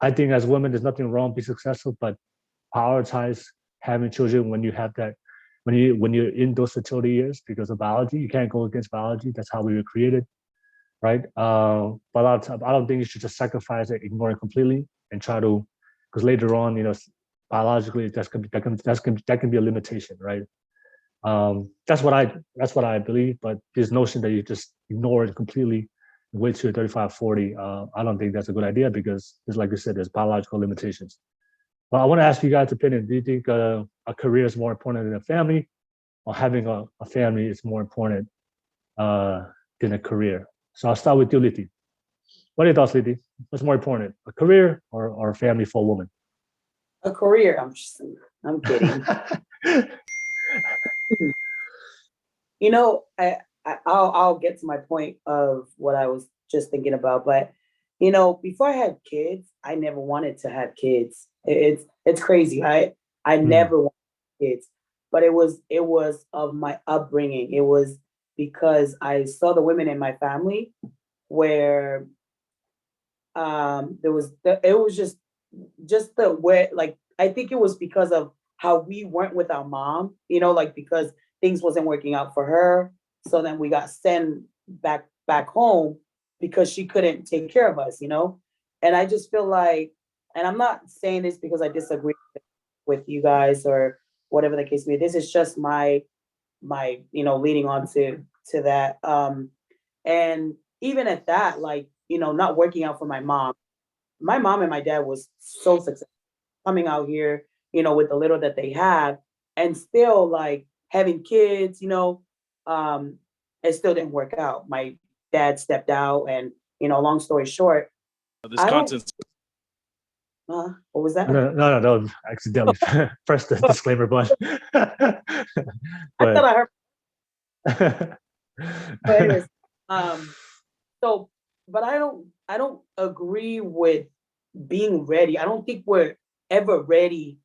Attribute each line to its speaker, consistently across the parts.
Speaker 1: I think as women, there's nothing wrong be successful, but prioritize having children when you have that, when you're in those fertility years because of biology. You can't go against biology. That's how we were created, right? But a lot of times, I don't think you should just sacrifice it, ignore it completely, and try to, because later on, biologically, that can be a limitation, right? That's what I believe. But this notion that you just ignore it completely, wait till you're 35, 40, I don't think that's a good idea because, just like you said, there's biological limitations. But I want to ask you guys' opinion. Do you think a career is more important than a family, or having a family is more important than a career? So I'll start with you, Liti. What are your thoughts, Liti? What's more important, a career or a family for a woman?
Speaker 2: A career. I'm kidding. You know, I'll get to my point of what I was just thinking about, but before I had kids, I never wanted to have kids. It's crazy. I
Speaker 1: Mm,
Speaker 2: never wanted kids, but it was of my upbringing. It was because I saw the women in my family where it was just the way, like, I think it was because of how we weren't with our mom, like, because things wasn't working out for her. So then we got sent back home because she couldn't take care of us. And I just feel like, and I'm not saying this because I disagree with you guys or whatever the case may be. This is just my leading on to that. And even at that, like, not working out for my mom and my dad was so successful coming out here, with the little that they have, and still like having kids, it still didn't work out. My dad stepped out, and long story short,
Speaker 3: This
Speaker 2: I don't.
Speaker 3: content's
Speaker 2: What was that?
Speaker 1: no, accidentally press the disclaimer button.
Speaker 2: I thought
Speaker 1: But
Speaker 2: I heard. But anyways, um, so, but I don't agree with being ready. I don't think we're ever ready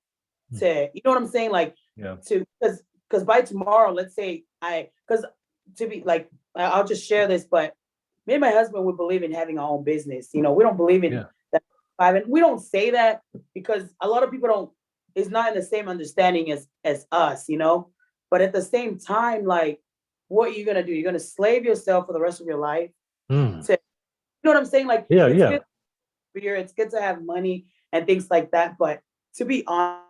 Speaker 2: to, you know what I'm saying? Like,
Speaker 1: yeah,
Speaker 2: to, because by tomorrow, let's say because to be like, I'll just share this, but me and my husband would believe in having our own business. We don't believe in
Speaker 1: yeah,
Speaker 2: that five, and we don't say that because a lot of people don't, is not in the same understanding as us. But at the same time, like, what are you gonna do? You're gonna slave yourself for the rest of your life
Speaker 1: mm,
Speaker 2: to, you know what I'm saying? Like,
Speaker 1: yeah,
Speaker 2: it's
Speaker 1: yeah,
Speaker 2: good here, it's good to have money and things like that, but to be honest,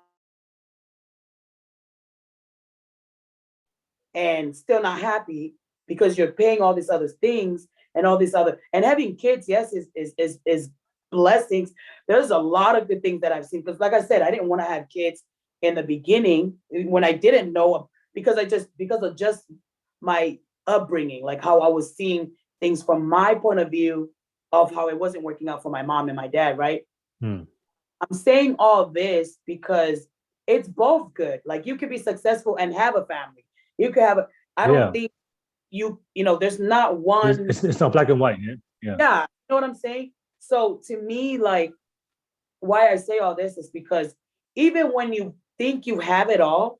Speaker 2: and still not happy because you're paying all these other things and all these other, and having kids, yes, is blessings. There's a lot of good things that I've seen, because like I said, I didn't want to have kids in the beginning when I didn't know, because of just my upbringing, like how I was seeing things from my point of view of how it wasn't working out for my mom and my dad, right?
Speaker 1: mm,
Speaker 2: I'm saying all this because it's both good. Like, you could be successful and have a family. You could have a, I don't
Speaker 1: yeah.
Speaker 2: think there's not
Speaker 1: It's,
Speaker 2: one.
Speaker 1: it's, it's not black and white. Yeah, yeah.
Speaker 2: Yeah, you know what I'm saying? So to me, like, why I say all this is because even when you think you have it all,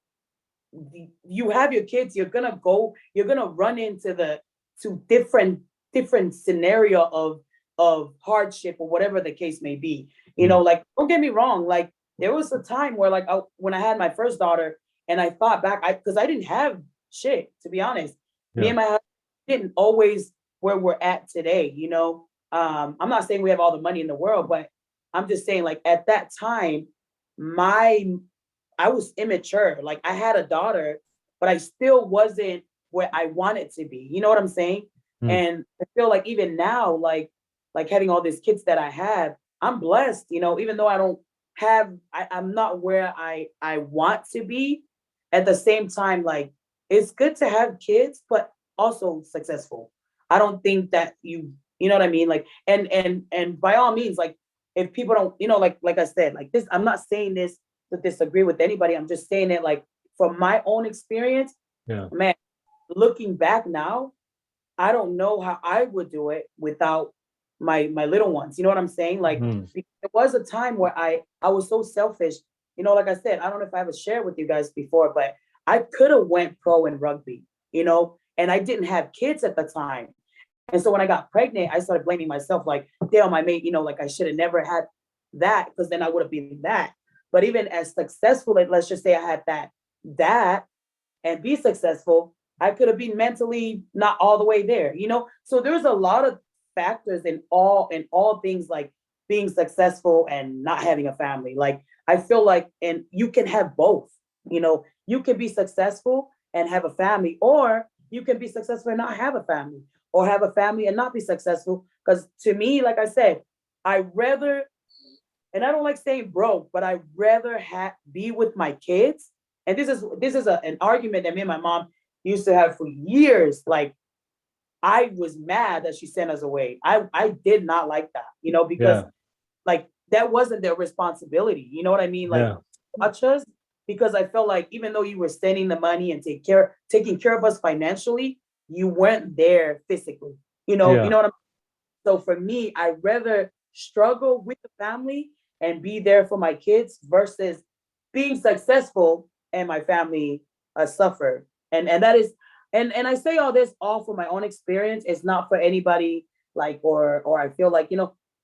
Speaker 2: you have your kids, you're gonna run into the to different scenario of hardship or whatever the case may be.
Speaker 1: Mm,
Speaker 2: Like, don't get me wrong, like, there was a time where, like, when I had my first daughter, and I thought back, because I didn't have shit, to be honest. Me
Speaker 1: yeah,
Speaker 2: and my husband didn't always where we're at today. I'm not saying we have all the money in the world, but I'm just saying, like, at that time, my I was immature. Like, I had a daughter, but I still wasn't where I wanted to be. You know what I'm saying?
Speaker 1: mm,
Speaker 2: And I feel like even now, like having all these kids that I have, I'm blessed. Even though I don't I'm not where I want to be. At the same time, like, it's good to have kids, but also successful. I don't think that you know what I mean? Like, and by all means, like, if people don't, like I said, like this, I'm not saying this to disagree with anybody. I'm just saying it, like, from my own experience,
Speaker 1: yeah.
Speaker 2: man, looking back now, I don't know how I would do it without my little ones. You know what I'm saying? Like,
Speaker 1: Mm,
Speaker 2: there was a time where I was so selfish. Like I said, I don't know if I ever shared with you guys before, but I could have went pro in rugby, and I didn't have kids at the time. And so when I got pregnant, I started blaming myself, like, damn, I made, like, I should have never had, that, because then I would have been that. But even as successful, like let's just say I had that and be successful, I could have been mentally not all the way there, you know? So there's a lot of factors in all things, like being successful and not having a family. Like I feel like, and you can have both, you know, you can be successful and have a family, or you can be successful and not have a family, or have a family and not be successful. Because to me, like I said, I rather, and I don't like saying broke, but I rather be with my kids. And this is an argument that me and my mom used to have for years. Like I was mad that she sent us away. I did not like that, you know, because
Speaker 1: Yeah.
Speaker 2: like that wasn't their responsibility. You know what I mean? Like
Speaker 1: Yeah.
Speaker 2: watch us, because I felt like even though you were sending the money and taking care of us financially, you weren't there physically. You
Speaker 1: Yeah.
Speaker 2: know what I'm. So for me, I'd rather struggle with the family and be there for my kids versus being successful and my family suffer. And that is, and I say all this all for my own experience. It's not for anybody, like, or I feel like,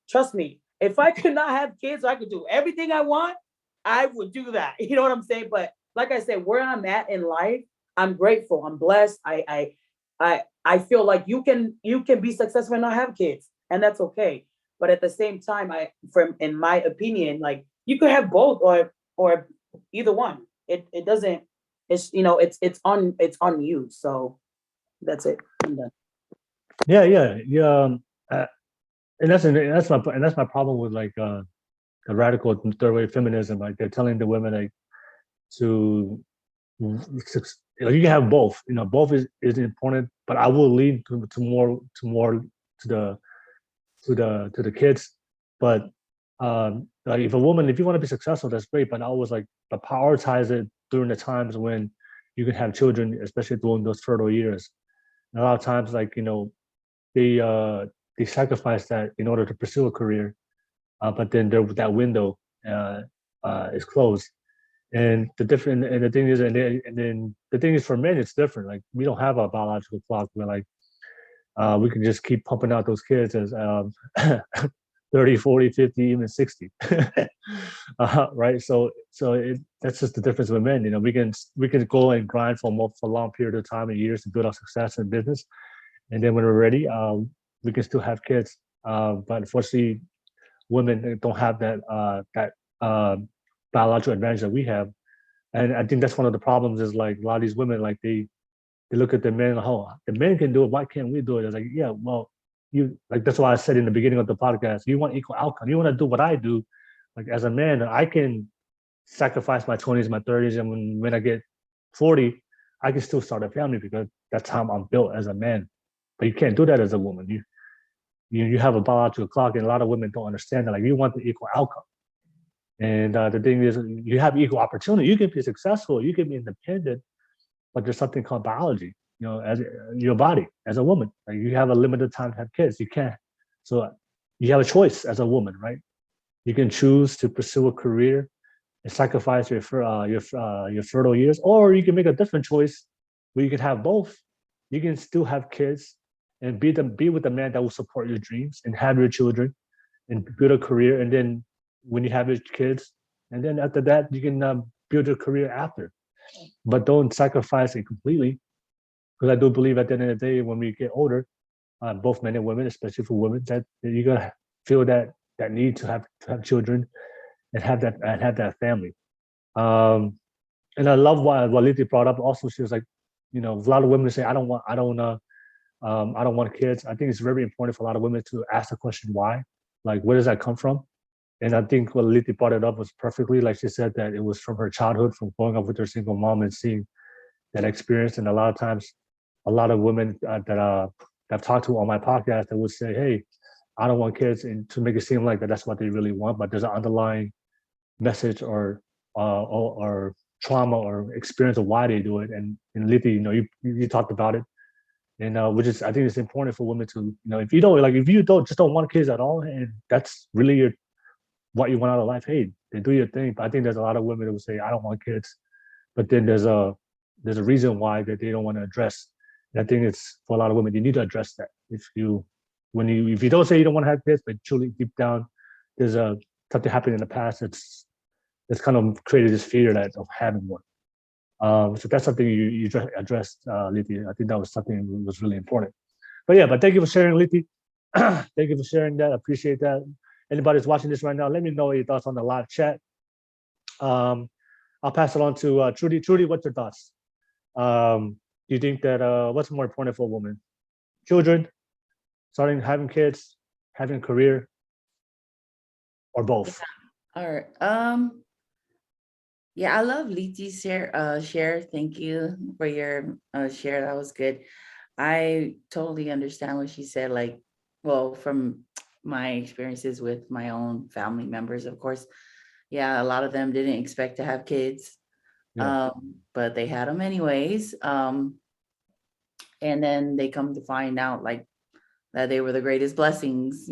Speaker 2: trust me, if I could not have kids, or I could do everything I want, I would do that. You know what I'm saying? But like I said, where I'm at in life, I'm grateful. I'm blessed. I feel like you can be successful and not have kids, and that's okay. But at the same time, from in my opinion, like you could have both, or either one. It doesn't. It's on you. So that's it. I'm done.
Speaker 1: Yeah. Yeah. Yeah. Uh, and that's my problem with like the radical third wave feminism. Like they're telling the women like to you can have both. Both is important, but I will lean to more to the kids. But like if you want to be successful, that's great. But I always like to prioritize it during the times when you can have children, especially during those fertile years. And a lot of times, like they uh, they sacrifice that in order to pursue a career, but then that window uh, is closed. And the thing is, and then the thing is, for men, it's different. Like we don't have a biological clock where like we can just keep pumping out those kids as 30, 40, 50, even 60. Right? That's just the difference with men. We can go and grind for a long period of time and years to build our success in business, and then when we're ready, we can still have kids. But unfortunately, women don't have that uh, biological advantage that we have. And I think that's one of the problems is like a lot of these women, like they look at the men, like, oh, the men can do it. Why can't we do it? It's like, yeah, well, that's why I said in the beginning of the podcast, you want equal outcome. You want to do what I do. Like as a man, I can sacrifice my 20s, my 30s, and when I get 40, I can still start a family because that's how I'm built as a man. But you can't do that as a woman. You have a biological clock, and a lot of women don't understand that. Like you want the equal outcome. And the thing is, you have equal opportunity. You can be successful. You can be independent, but there's something called biology. As your body as a woman, like you have a limited time to have kids. You can't. So you have a choice as a woman, right? You can choose to pursue a career and sacrifice your fertile years, or you can make a different choice where you can have both. You can still have kids and be with the man that will support your dreams and have your children and build a career. And then when you have your kids, and then after that, you can build your career after. But don't sacrifice it completely, because I do believe at the end of the day, when we get older, both men and women, especially for women, that you're gonna feel that need to have children and have that family. Um, and I love what Liti brought up. Also, she was like, a lot of women say, I don't want kids. I think it's very important for a lot of women to ask the question why, like where does that come from? And I think what Liti brought it up was perfectly. Like she said that it was from her childhood, from growing up with her single mom and seeing that experience. And a lot of times, a lot of women that I've talked to on my podcast that would say, "Hey, I don't want kids," and to make it seem like that's what they really want, but there's an underlying message or trauma or experience of why they do it. And Liti, you talked about it, and which is I think it's important for women to if you don't just don't want kids at all, and that's really what you want out of life. Hey, then do your thing. But I think there's a lot of women that would say, "I don't want kids," but then there's a reason why that they don't want to address. And I think it's for a lot of women, you need to address that. If you don't say you don't want to have kids, but truly deep down, there's something happened in the past. It's kind of created this fear that of having one. So that's something you addressed, Liti. I think that was something that was really important. But thank you for sharing, Liti. Thank you for sharing that. I appreciate that. Anybody who's watching this right now, let me know your thoughts on the live chat. I'll pass it on to Trudy. Trudy, what's your thoughts? Do you think that what's more important for a woman? Children, starting having kids, having a career, or both?
Speaker 3: All right. Yeah, I love Liti's share. Thank you for your share. That was good. I totally understand what she said. Like, well, from my experiences with my own family members, of course, yeah, a lot of them didn't expect to have kids,
Speaker 1: Yeah.
Speaker 3: but they had them anyways. And then they come to find out like that they were the greatest blessings,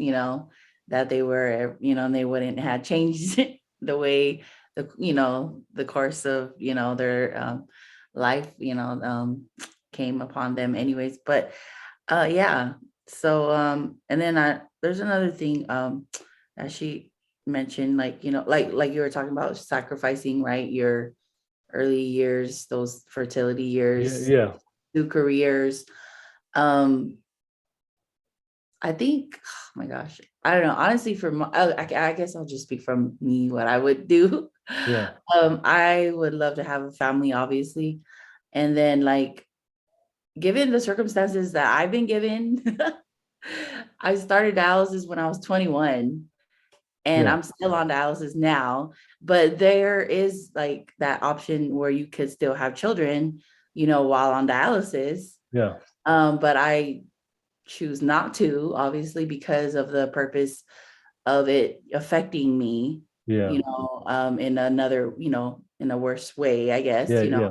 Speaker 3: that they were, and they wouldn't have changed the way the course of, their life, came upon them anyways. But yeah. So and then there's another thing that she mentioned, like, like you were talking about sacrificing, right? Your early years, those fertility years,
Speaker 1: Yeah.
Speaker 3: new careers. Um, I think, oh my gosh, I don't know. Honestly, I guess I'll just speak from me, what I would do.
Speaker 1: Yeah.
Speaker 3: I would love to have a family, obviously. And then, like, given the circumstances that I've been given, I started dialysis when I was 21, and
Speaker 1: Yeah.
Speaker 3: I'm still on dialysis now. But there is like that option where you could still have children, while on dialysis.
Speaker 1: Yeah.
Speaker 3: But I choose not to, obviously, because of the purpose of it affecting me,
Speaker 1: Yeah.
Speaker 3: in another, in a worse way, I guess,
Speaker 1: Yeah. Yeah.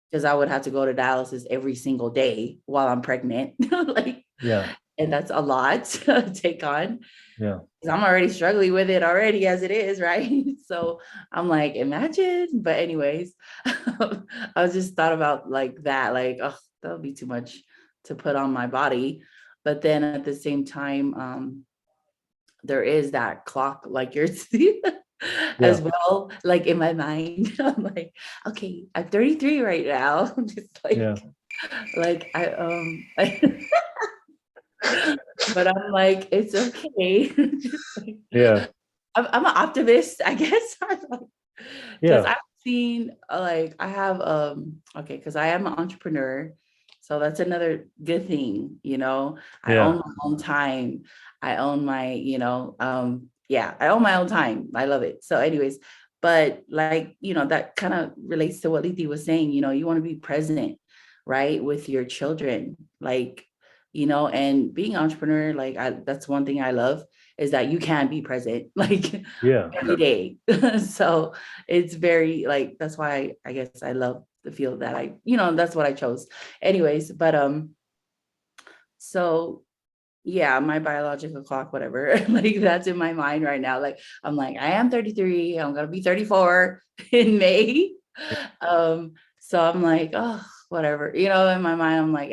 Speaker 3: because I would have to go to dialysis every single day while I'm pregnant. Like,
Speaker 1: Yeah.
Speaker 3: and that's a lot to take on.
Speaker 1: Yeah.
Speaker 3: 'Cause I'm already struggling with it already as it is, right? So I'm like, imagine. But anyways, I just thought about like that, like, oh, that would be too much to put on my body. But then at the same time, there is that clock, like you're as
Speaker 1: Yeah.
Speaker 3: well, like in my mind. I'm like, okay, I'm 33 right now. I'm just
Speaker 1: Yeah.
Speaker 3: like but I'm like, it's okay. Just like,
Speaker 1: Yeah.
Speaker 3: I'm an optimist, I guess. Because
Speaker 1: Yeah.
Speaker 3: I've seen like I have okay, because I am an entrepreneur. So that's another good thing, I
Speaker 1: Yeah.
Speaker 3: own my own time. I own my, yeah, I own my own time. I love it. So, anyways, but like, that kind of relates to what Liti was saying, you want to be present, right, with your children. Like, and being an entrepreneur, like that's one thing I love is that you can be present like
Speaker 1: Yeah.
Speaker 3: every day. So it's very like, that's why I guess I love the field that that's what I chose. Anyways, but so yeah, my biological clock, whatever, like that's in my mind right now. Like I'm like, I am 33, I'm gonna be 34 in May. So I'm like, oh, whatever, in my mind, I'm like,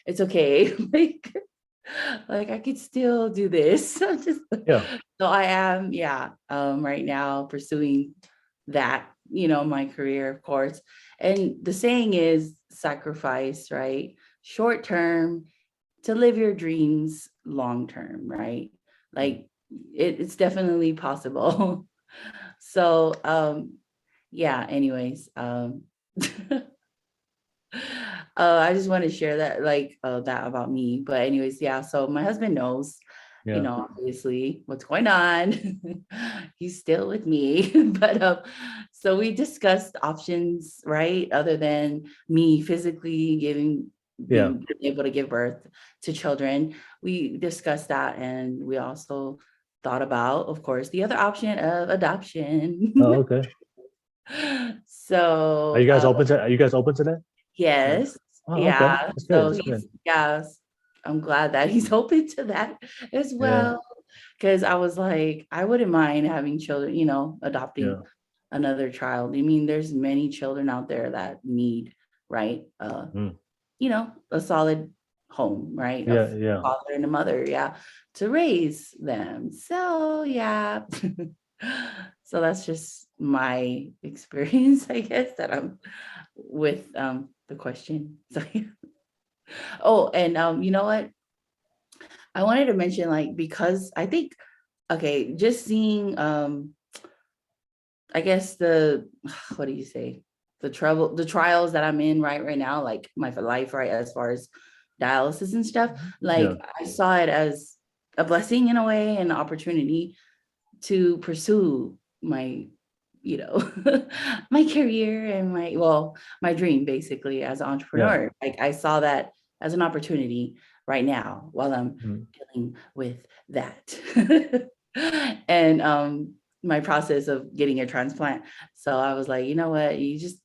Speaker 3: it's okay. Like I could still do this. Just
Speaker 1: Yeah.
Speaker 3: so I am, yeah, right now pursuing that, my career, of course. And the saying is sacrifice, right? Short term to live your dreams long term, right? Like it's definitely possible. So yeah, anyways, I just want to share that, like, that about me. But anyways, yeah. So my husband knows,
Speaker 1: Yeah.
Speaker 3: obviously what's going on. He's still with me, but so we discussed options, right? Other than me physically
Speaker 1: Yeah.
Speaker 3: being able to give birth to children, we discussed that, and we also thought about, of course, the other option of adoption.
Speaker 1: Oh, okay.
Speaker 3: So
Speaker 1: Are you guys open to that? Yeah.
Speaker 3: yes,
Speaker 1: Oh, okay.
Speaker 3: yeah.
Speaker 1: That's good.
Speaker 3: So
Speaker 1: That's good.
Speaker 3: yes, I'm glad that he's open to that as
Speaker 1: Yeah.
Speaker 3: well. Because I was like, I wouldn't mind having children,
Speaker 1: Yeah.
Speaker 3: adopting another child. I mean, there's many children out there that need, right?
Speaker 1: Mm.
Speaker 3: A solid home, right?
Speaker 1: Yeah.
Speaker 3: Of
Speaker 1: Yeah.
Speaker 3: father and a mother, yeah, to raise them. So yeah. So that's just my experience, I guess, that I'm with the question. So yeah. Oh, and you know what? I wanted to mention, like, because I think, okay, just seeing I guess the what do you say? The trials that I'm in right now, like my life, right, as far as dialysis and stuff,
Speaker 1: Yeah.
Speaker 3: like I saw it as a blessing in a way, and an opportunity to pursue my, you know, my career and my dream basically as an
Speaker 1: Yeah.
Speaker 3: entrepreneur. Like I saw that as an opportunity right now while I'm
Speaker 1: Mm.
Speaker 3: dealing with that. And my process of getting a transplant. So I was like, you know what, you just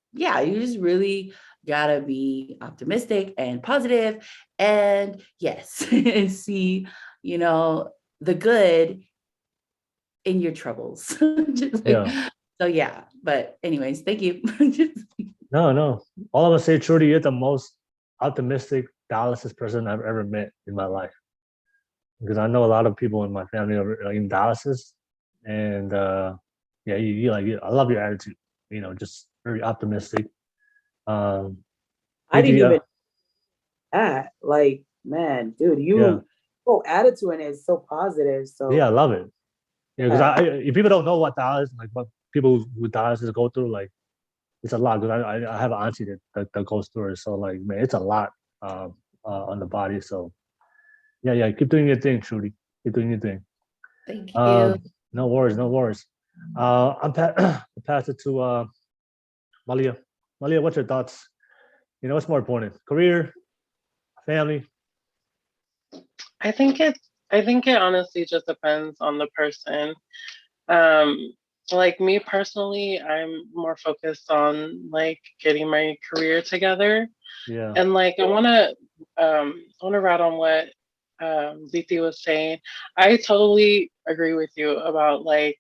Speaker 3: really gotta be optimistic and positive, and yes, and see, you know, the good in your troubles. Just like,
Speaker 1: Yeah.
Speaker 3: so yeah. But anyways, thank you.
Speaker 1: No, no. All I'm gonna say, Trudy, you're the most optimistic dialysis person I've ever met in my life. Because I know a lot of people in my family are in dialysis, and yeah, I love your attitude. You know, just very optimistic. Um,
Speaker 2: I didn't
Speaker 1: Liti,
Speaker 2: even that. Like, man, dude,
Speaker 1: yeah,
Speaker 2: you whole attitude in it is so positive.
Speaker 1: yeah, I
Speaker 2: So
Speaker 1: love it. Yeah, because
Speaker 2: yeah.
Speaker 1: if people don't know what dialysis, like what people with dialysis go through, like it's a lot. Because I have an auntie that goes through it, so like man, it's a lot on the body. So yeah, yeah, keep doing your thing, Trudy. Keep doing your thing.
Speaker 3: Thank you.
Speaker 1: Um, no worries, no worries. I'll pass it to Malia. Malia, what's your thoughts? You know, what's more important? Career, family?
Speaker 4: I think it I think it honestly just depends on the person. Um, like me personally, I'm more focused on like getting my career together.
Speaker 1: Yeah,
Speaker 4: And like I wanna rat on what Liti was saying. I totally agree with you about like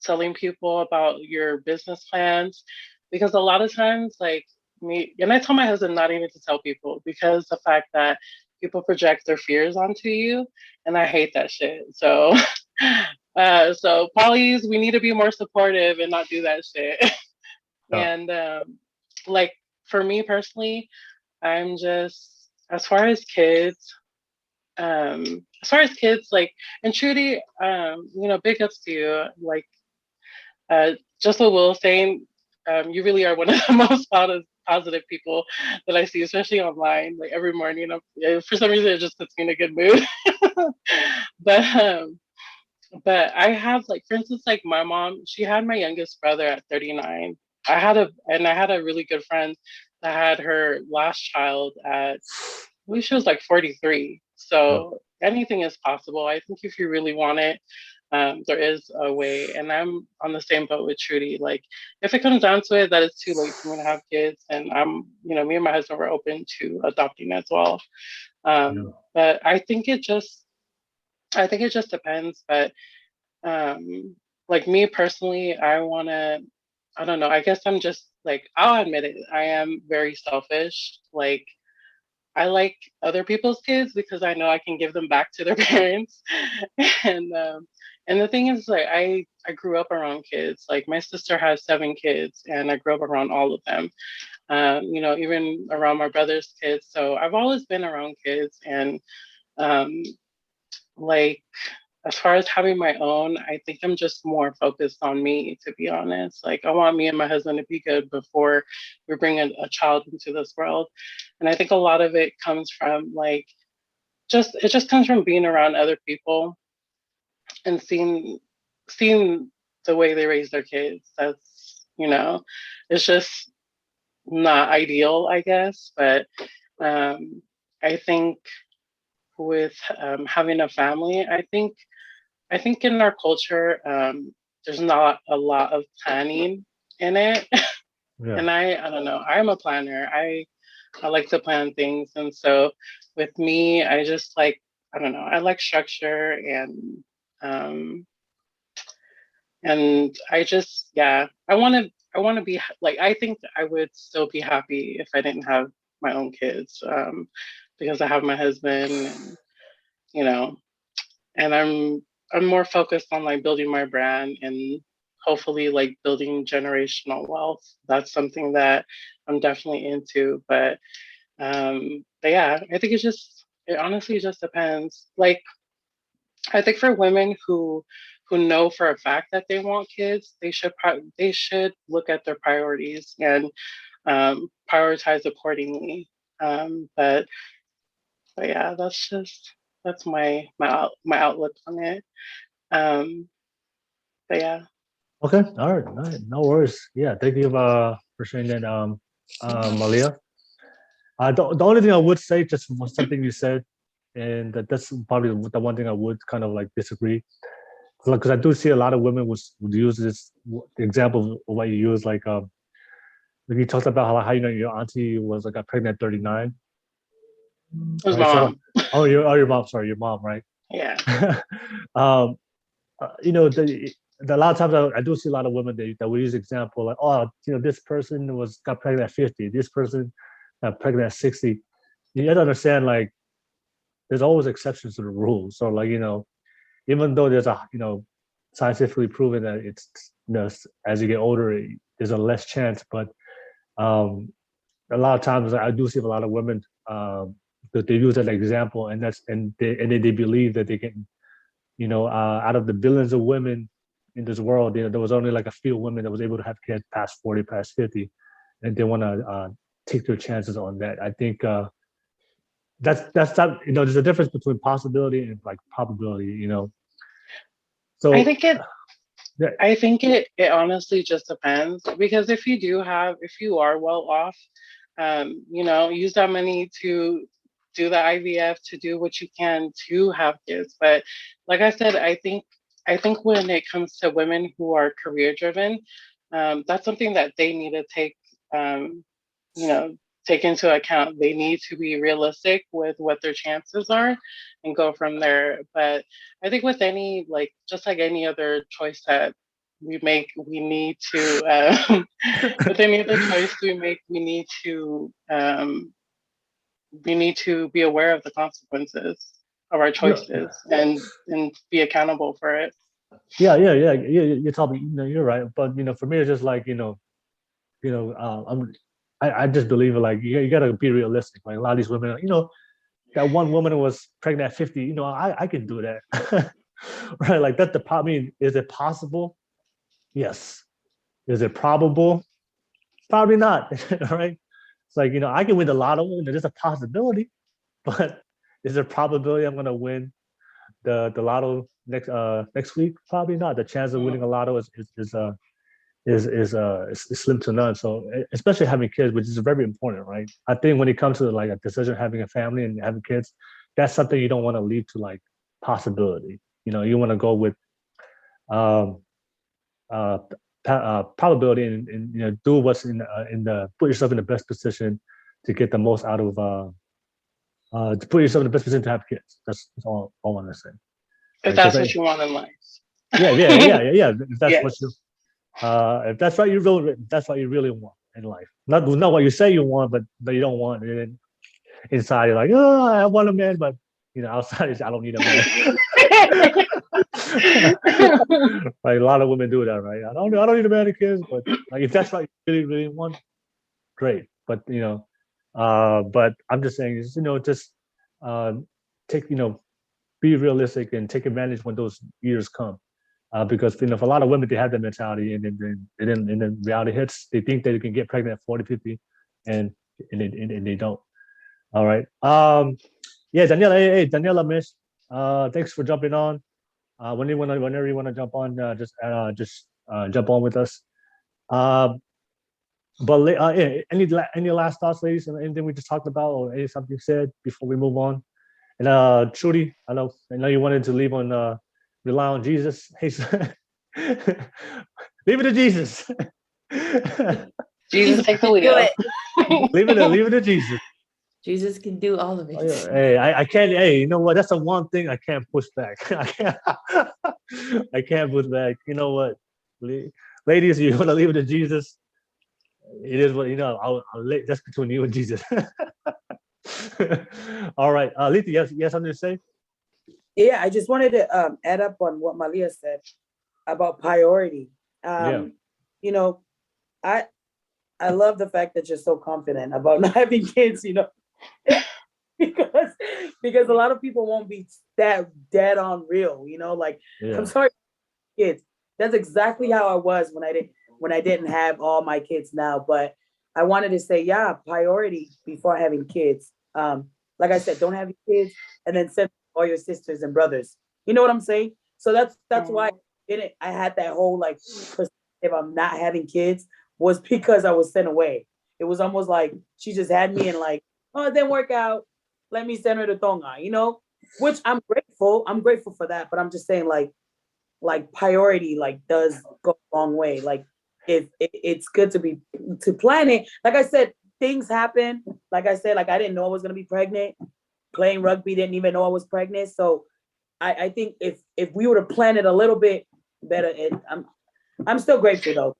Speaker 4: telling people about your business plans, because a lot of times like me, and I tell my husband not even to tell people, because the fact that people project their fears onto you, and I hate that shit. So so polys, we need to be more supportive and not do that shit.
Speaker 1: yeah,
Speaker 4: And like for me personally, I'm just, as far as kids, like, and Trudy, you know, big ups to you. Like, uh, just what Will was saying, you really are one of the most positive people that I see, especially online. Like every morning, for some reason, it just puts me in a good mood. but but I have, like, for instance, like my mom, she had my youngest brother at 39. I had a really good friend that had her last child at, I believe she was like 43.
Speaker 1: yeah,
Speaker 4: So anything is possible. I think if you really want it, there is a way. And I'm on the same boat with Trudy. Like, if it comes down to it, that it's too late for me to have kids, and me and my husband were open to adopting as well.
Speaker 1: yeah,
Speaker 4: But I think it just depends. But um, like me personally, I don't know, I guess I'm just like, I'll admit it, I am very selfish. Like, I like other people's kids because I know I can give them back to their parents. and and the thing is, like, I grew up around kids. Like my sister has 7 kids, and I grew up around all of them. Even around my brother's kids. So I've always been around kids, and um, like, as far as having my own, I think I'm just more focused on me, to be honest. Like, I want me and my husband to be good before we bring a child into this world. And I think a lot of it comes from like, it just comes from being around other people and seeing the way they raise their kids. That's, it's just not ideal, I guess. But um, I think with having a family, I think in our culture, there's not a lot of planning in it.
Speaker 1: yeah,
Speaker 4: And I don't know, I'm a planner. I like to plan things. And so with me, I just like, I don't know, I like structure, um, and I just, yeah, I want to be like, I think I would still be happy if I didn't have my own kids, because I have my husband, and, you know, and I'm more focused on like building my brand and hopefully like building generational wealth. That's something that I'm definitely into. But yeah, I think it honestly just depends. Like, I think for women who know for a fact that they want kids, they should look at their priorities and prioritize accordingly. But yeah, that's my outlook on it. But yeah.
Speaker 1: Okay, all right, no worries. Yeah, thank you for sharing that, Malia. The only thing I would say, just from something you said, and that's probably the one thing I would kind of like disagree, because I do see a lot of women would use this example of what you use, like when you talked about how you know your auntie was like got pregnant at 39,
Speaker 4: It was
Speaker 1: right?
Speaker 4: my
Speaker 1: So,
Speaker 4: mom.
Speaker 1: your mom, sorry, your mom, right?
Speaker 4: Yeah.
Speaker 1: um, you know, a lot of times I do see a lot of women that will use example like, oh, you know, this person got pregnant at 50, this person got pregnant at 60. You got to understand, like, there's always exceptions to the rule. So, like, you know, even though there's scientifically proven that it's, you know, as you get older, there's a less chance. But um, a lot of times I do see a lot of women that they use that example, and they believe that they can, you know, out of the billions of women in this world, you know, there was only like a few women that was able to have kids past 40, past 50, and they want to take their chances on that. I think that's not, you know, there's a difference between possibility and like probability, you know.
Speaker 4: I
Speaker 1: So
Speaker 4: think it
Speaker 1: yeah,
Speaker 4: I think it honestly just depends, because if you are well off, use that money to do the IVF, to do what you can to have kids. But like I said, I think when it comes to women who are career driven, that's something that they need to um, you know, take into account. They need to be realistic with what their chances are and go from there. But I think with just like any other choice that we make, we need to, with any other choice we make, we need to be aware of the consequences of our
Speaker 1: no,
Speaker 4: choices and be accountable for it.
Speaker 1: yeah. You're talking, you know, you're right. But you know, for me, it's just like, I just believe like you gotta be realistic. Like a lot of these women, you know, that one woman was pregnant at 50. You know, I can do that, right? Like that's the problem. I mean, is it possible? Yes. Is it probable? Probably not. Right? It's like, you know, I can win the lotto, and there's a possibility, but is there a probability I'm gonna win the lotto next week? Probably not. The chance of winning a lotto is slim to none. So especially having kids, which is very important, right? I think when it comes to like a decision having a family and having kids, that's something you don't want to leave to like possibility. You know, you want to go with um, uh, probability, and you know, do what's in the put yourself in the best position to get the most out of to put yourself in the best position to have kids. That's all I want to say.
Speaker 4: If
Speaker 1: Right?
Speaker 4: that's what you want in life.
Speaker 1: Yeah. If that's what you
Speaker 4: Yes.
Speaker 1: if that's what you really want in life. Not what you say you want, but you don't want. And then inside you're like, oh, I want a man, but you know, outside I don't need a man. Like a lot of women do that, right? I don't need a man and kids, but like if that's what you really, really want, great. But you know, but I'm just saying, you know, just uh, take, you know, be realistic and take advantage when those years come. Because you know, for a lot of women, they have that mentality, and then reality hits. They think they can get pregnant at 40, 50, and they don't. All right. Yeah, Daniela. Hey, Daniela, miss. Thanks for jumping on. Whenever you wanna jump on, just jump on with us. Uh, yeah, any last thoughts, ladies? Anything we just talked about, or any something you said before we move on? And Trudy, I know you wanted to leave on rely on Jesus. Hey, leave it to Jesus.
Speaker 4: Jesus,
Speaker 3: Jesus
Speaker 4: take the
Speaker 3: can do
Speaker 4: wheel.
Speaker 3: it.
Speaker 1: leave it to Jesus.
Speaker 3: Jesus can do all of
Speaker 1: Oh, yeah.
Speaker 3: it.
Speaker 1: Hey, I can't. Hey, you know what? That's the one thing I can't push back. I can't push back. You know what, ladies, you want to leave it to Jesus? It is what you know. That's between you and Jesus. All right, Liti, yes, something to say?
Speaker 2: Yeah, I just wanted to add up on what Malia said about priority.
Speaker 1: Yeah.
Speaker 2: You know, I I love the fact that you're so confident about not having kids, because because a lot of people won't be that dead on real, like I'm
Speaker 1: Yeah.
Speaker 2: sorry, kids. That's exactly how I was when I didn't have all my kids now. But I wanted to say, yeah, priority before having kids. Like I said, don't have your kids and then send all your sisters and brothers. You know what I'm saying? So that's why
Speaker 4: Mhm.
Speaker 2: I had that whole like perspective of not having kids was because I was sent away. It was almost like she just had me and like, oh, it didn't work out. Let me send her to Tonga, which I'm grateful. I'm grateful for that. But I'm just saying like priority like does go a long way. Like it's good to plan it. Like I said, things happen. Like I said, like I didn't know I was gonna be pregnant. Playing rugby, didn't even know I was pregnant. So I think if we would have planned it a little bit better, I'm still grateful though.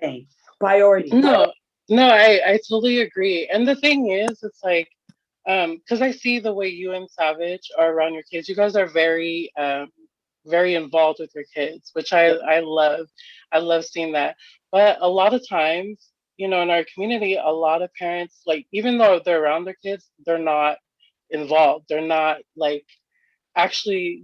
Speaker 2: Dang. Priority.
Speaker 4: No, no, I totally agree. And the thing is, it's like, because I see the way you and Savage are around your kids. You guys are very, very involved with your kids, which
Speaker 2: Yeah.
Speaker 4: I love. I love seeing that. But a lot of times, in our community, a lot of parents, like, even though they're around their kids, they're not involved. They're not like actually,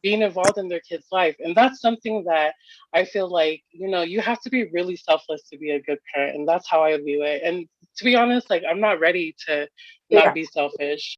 Speaker 4: being involved in their kids' life. And that's something that I feel like, you have to be really selfless to be a good parent. And that's how I view it. And to be honest, like, I'm not ready to not
Speaker 2: Yeah.
Speaker 4: be selfish.